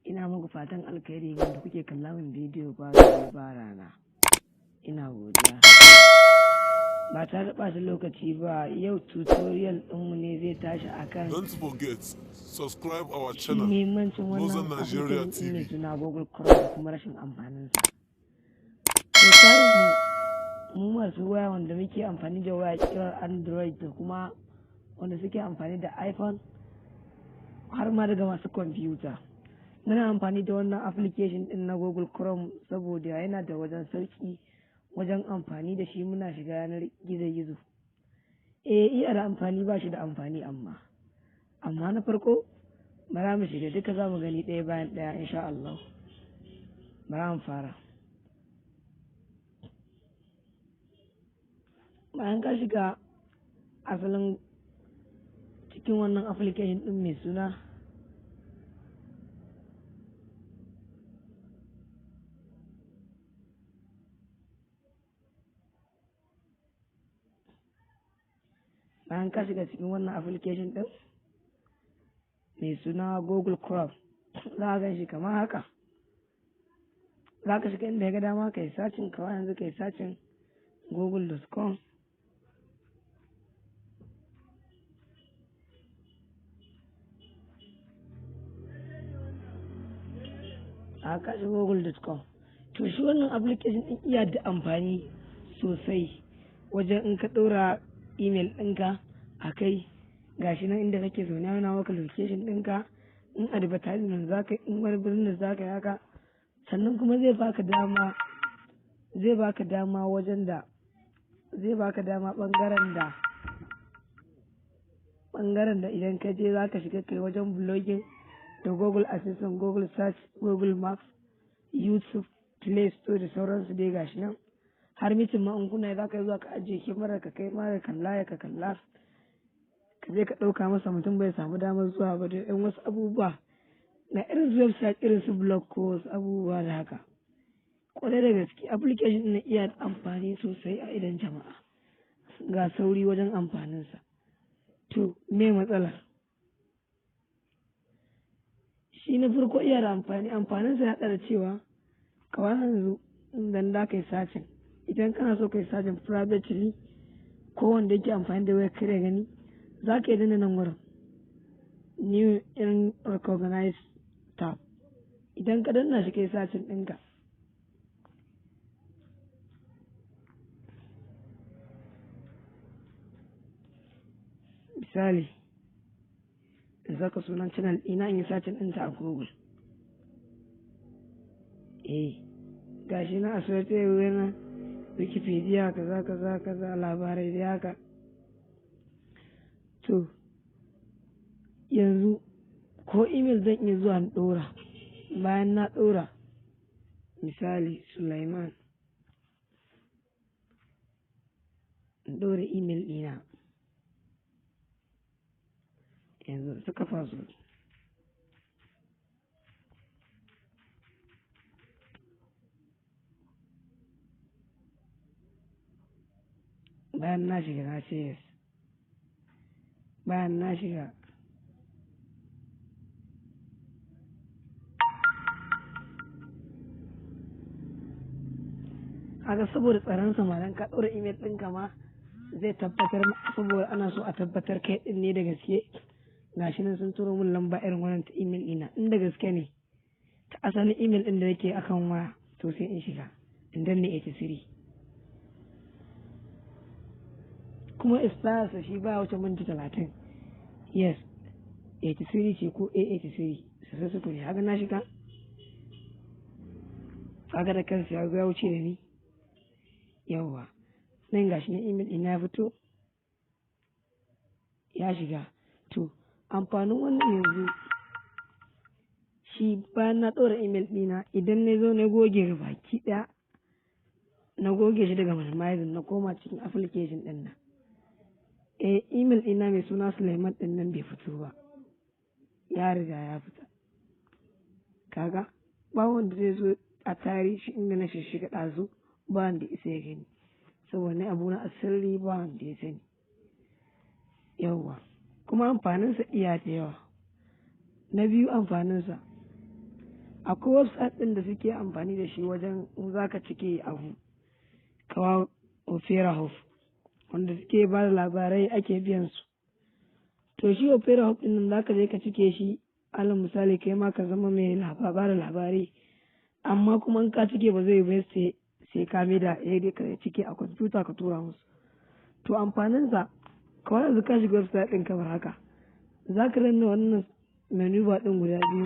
ina muku fatan alkhairi wanda kuke kalla min bidiyo ba ba rana. Ina godiya. Ba ta da ɓata lokaci ba, yau tutorial ɗinmu ne zai tashi akan Don't forget, subscribe our channel, muhimmancin Northern wannan Nigeria application ɗin mai TV. suna Google Chrome da kuma rashin amfaninsa. To tsarin mu masu waya wanda muke amfani da waya kirar Android da kuma wanda suke amfani da iPhone har ma daga masu kwamfuta. Muna amfani da wannan application ɗin na Google Chrome saboda yana da wajen sauki wajen amfani da shi. Muna shiga yanar gizo-gizo. Iya da amfani ba shi da amfani amma na farko bara mu shiga duka za mu gani ɗaya bayan ɗaya insha Allah. Bara mu fara. Bayan ka shiga asalin cikin wannan application ɗin mai suna application ɗin mai suna Google Chrome, za a gan shi kamar haka. Za ka shiga inda ya ga dama ka yi sacin, kawai yanzu ka yi sacin google.com. A kashi google.com. To shi wannan application ɗin iya da amfani sosai wajen in ka ɗora email ɗinka a kai, gashi nan inda kake zaune yana maka location ɗinka, in advertisement za ka yi, in wani business za ka yi haka. Sannan kuma zai baka dama wajen da zai baka dama ɓangaren da idan ka je za ka shiga kai wajen blogging da Google Assistant, Google Search, Google Maps, YouTube, Play Store da sauransu dai gashi nan. Har mitin ma in kuna za ka yi zuwa ka ajiye kyamarar ka kai ma ka kalla ka je ka ɗauka masa, mutum bai samu damar zuwa ba da ɗan wasu abubuwa na irin su website, irin su blog ko wasu abubuwa da haka. Kwarai da gaske application na iya amfani sosai a idan jama'a, ga sauri wajen amfaninsa. To me matsalar? Shi na farko iya da amfaninsa ya da cewa kawai yanzu idan da ka yi sacin, idan kana so ka yi sacin privately ko wanda yake amfani da wayar kare gani, za ka yi danna nan wurin new in recognize tab. Idan ka danna shi ka yi sacin ɗinka, misali in saka sunan channel ina in yi sacin ɗinta a Google. Gashi na a sauke na Wikipedia kaza labarai da haka. To yanzu ko email zan iya zuwa in ɗora, bayan na ɗora misali Sulaiman, in ɗora email ɗina, yanzu suka faso. Bayan na shiga na ce yes. Bayan na shiga haka, saboda tsaron samarin ka ɗora email ɗinka ma zai tabbatar, saboda ana so a tabbatar kai ɗin ne da gaske. Gashi nan sun turo min lamba irin wannan ta email ɗina, in da gaske ne ta asalin email ɗin da yake akan waya, to sai in shiga in danne 83. kuma expire shi ba wuce minti 30. Yes, 83 ce ko A83 sai su ne. Haka na shiga, kaga da kansa ya wuce da ni. Yawwa nan gashi na email ina ya fito ya shiga. To amfanin wannan yanzu shi, bayan na ɗora email ɗina, idan na zo na goge baki ɗaya, na goge shi daga minimizing na koma cikin application ɗin nan, email ɗina mai suna Suleiman ɗin nan bai fito ba, ya riga ya fita. Kaga ba wanda zai zo a tarihi inda na shiga ɗazu, ba wanda isa ya gani, saboda ni abu na asiri ba wanda ya sani. Yawwa kuma amfaninsa iya da yawa. Na biyu amfaninsa akwai website ɗin da suke amfani da shi wajen za ka cike abu kawa Opera Hub wanda suke ba da labarai ake biyan su. To shi Opera Hub ɗin nan za ka je ka cike shi, alal misali kai ma ka zama mai ba da labarai, amma kuma in ka cike ba zai bai sai ka mai da ya ka cike a kwamfuta ka tura musu. To amfaninsa kawai yanzu ka shiga website ɗin kamar haka, za ka danna wannan menu bar ɗin guda biyu,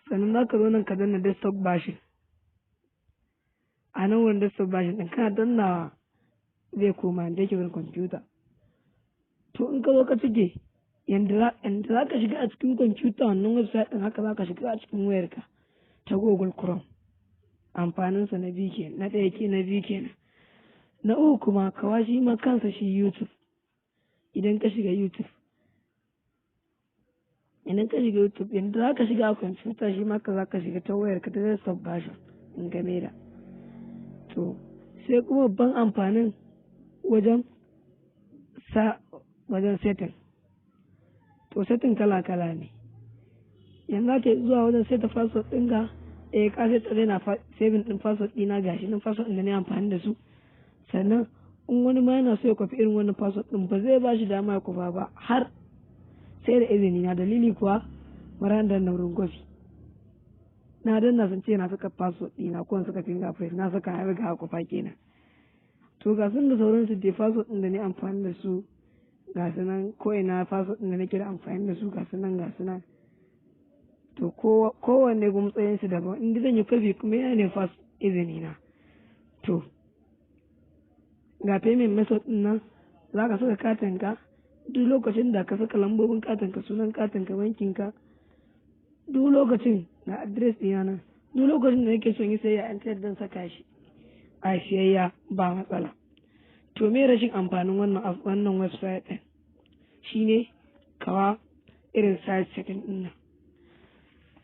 sannan za ka zo nan ka danna desktop version. A nan wurin desktop version ɗin kana dannawa zai koma da yake wurin kwamfuta. To in ka zo ka cike yanda za ka shiga a cikin kwamfuta wannan website ɗin, haka za ka shiga a cikin wayarka ta Google Chrome. Amfaninsa na biyu kenan, na ɗaya na biyu kenan. Na uku kuma kawa shi ma kansa shi YouTube. Idan ka shiga YouTube yanda za ka shiga a kwamfuta shi ma ka za ka shiga ta wayarka ta desktop version in ka maida. To sai kuma babban amfanin wajen setting. To setting kala-kala ne. Yanzu za ka yi zuwa wajen seta password ɗinka, ka seta zai na saving ɗin password ɗina gashi nan password ɗin da na amfani da su. Sannan in wani ma yana so ya kwafi irin wannan password ɗin ba zai ba shi dama ya kwafa ba har sai da izini na. Dalili kuwa mara da naurin kwafi. Na danna sun ce na saka password ɗina ko saka fingerprint na saka har ga kwafa kenan. To ga sun da sauransu dai password ɗin da ni amfani da su ga su nan, ko ina password ɗin da nake da amfani da su ga su nan. To kowanne kuma matsayin su daban, inda zan yi kwafi kuma yana ne fast izini na. To ga payment method ɗin nan, za ka saka katinka duk lokacin da ka saka lambobin katinka, sunan katinka, bankinka, duk lokacin na address ɗina nan, duk lokacin da nake son yi sayayya an tayar dan saka shi a siyayya ba matsala. To me rashin amfanin wannan website ɗin shine kawa irin site setting ɗin nan.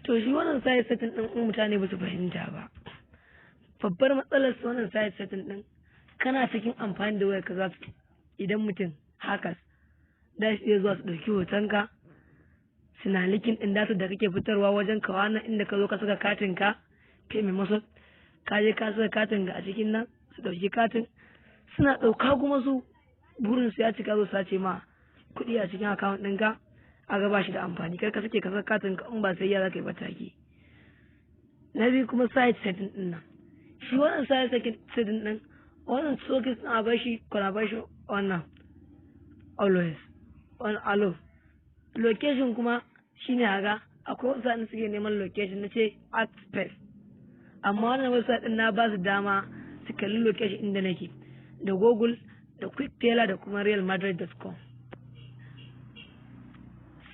To shi wannan site setting ɗin in mutane ba su fahimta ba, babbar matsalar su wannan site setting ɗin, kana cikin amfani da wayar ka za su, idan mutum hackers da shi iya zuwa su ɗauki hotonka suna likin ɗin data da kake fitarwa wajen kawa nan inda ka zo ka saka katin ka kai mai maso ka je ka saka katin ga a cikin nan, su ɗauki katin suna ɗauka kuma su burin su ya cika zo sace ma kuɗi a cikin account ɗinka a gaba shi da amfani, kai ka sake ka saka katin ka in ba sai ya za ka yi bataki. Na biyu kuma site setting ɗin nan, shi wannan site setting ɗin wannan socket ɗin a bashi kwana bashi wannan always on allo. Location kuma shine haka, akwai wasu sa'in suke neman location na ce at space, amma wannan website ɗin na ba su dama su kalli location inda nake da Google da QuickTailor da kuma realmadrid.com.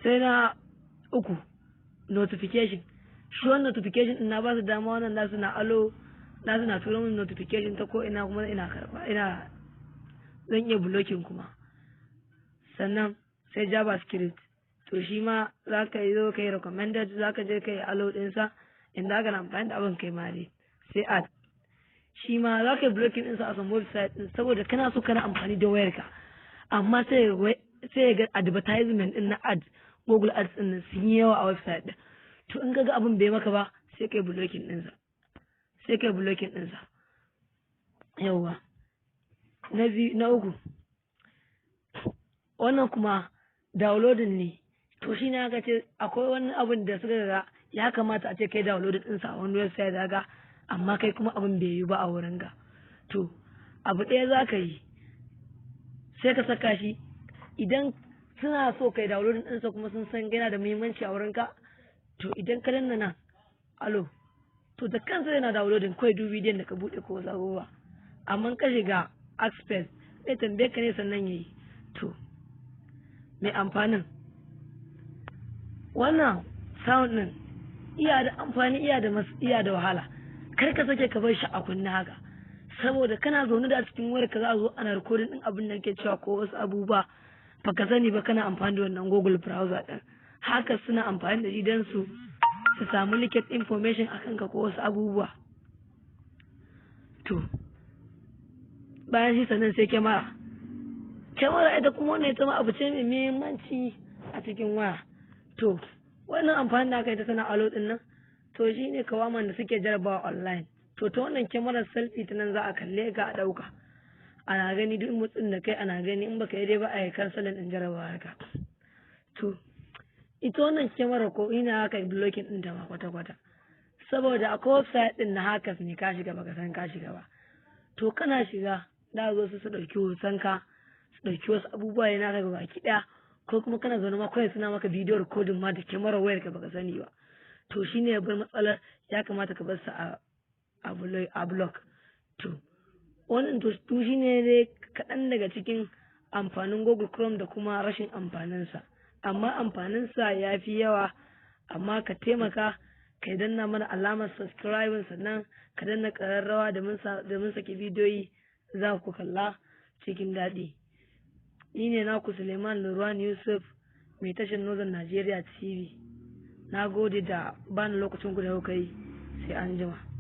Sai na uku notification, shi wannan notification ɗin na ba su dama wannan nasu na allo, nasu na turo min notification ta ko ina kuma ina karba, zan iya blocking kuma. Sannan sai JavaScript, to shi ma za ka yi zo ka yi recommended, za ka je ka yi allo ɗinsa inda aka na amfani da abin kai ma dai. Sai ad, shi ma za ka yi blocking ɗinsa a some website ɗin saboda kana so kana amfani da wayarka, amma sai ya ga advertisement ɗin na ad, Google ads ɗin sun yi yawa a website ɗin. To in ka ga abin bai maka ba sai ka yi blocking ɗinsa. Yawwa. Na uku, wannan kuma downloading ne. To shi ne aka ce akwai wani abin da suka ga ya kamata a ce kai downloading ɗinsa a wani website daga, amma kai kuma abin bai yi ba a wurin ka. To abu ɗaya za ka yi, sai ka saka shi, idan suna so kai downloading ɗinsa kuma sun san yana da muhimmanci a wurin ka, to idan ka danna nan alo, to da kansa yana downloading kawai duk bidiyon da ka buɗe ko wasu abubuwa, amma ka shiga Access zai tambaye ka ne sannan yayi. To mai amfanin wannan sound ɗin iya da amfani iya da wahala, kar ka sake ka bar shi a kunne haka, saboda kana zaune da cikin wayar ka za a zo ana recording ɗin abin da ke cewa ko wasu abubuwa baka sani ba, kana amfani da wannan Google browser ɗin, haka suna amfani da shi don su samu leaked information a kanka ko wasu abubuwa. To bayan shi sannan sai kyamara ita kuma wannan ita ma abu ce mai muhimmanci a cikin waya. To wannan amfani da aka yi ta tana alo din nan, to shine kawaman da suke jarabawa online. To ta wannan kyamarar selfie ta nan za a kalle ka a ɗauka, ana gani duk mutsin da kai ana gani, in baka yi dai ba a yi kansalin ɗin jarabawa ka. To ita wannan kyamarar ko ina haka blocking ɗin ta ma kwata-kwata, saboda akwai website ɗin na hackers ne ka shiga baka san ka shiga ba. To kana shiga da zo su ɗauki hoton ka, su ɗauki wasu abubuwa ne naka baki ɗaya, ko kuma kana zaune ma kawai suna maka bidiyo recording ma da kyamarar wayar ka baka sani ba. To shine ya bar matsalar, ya kamata ka bar sa a block. To wannan to shine dai kaɗan daga cikin amfanin Google Chrome da kuma rashin amfaninsa. Amma amfaninsa ya fi yawa, amma ka taimaka ka danna mana alamar subscribe, sannan ka danna ƙararrawa da mun saki bidiyoyi za ku kalla cikin daɗi. Ni ne naku Suleiman Lurwan Yusuf, mai tashar Northern Nigeria TV. Na gode da bani lokacin ku da kuka yi, sai an jima.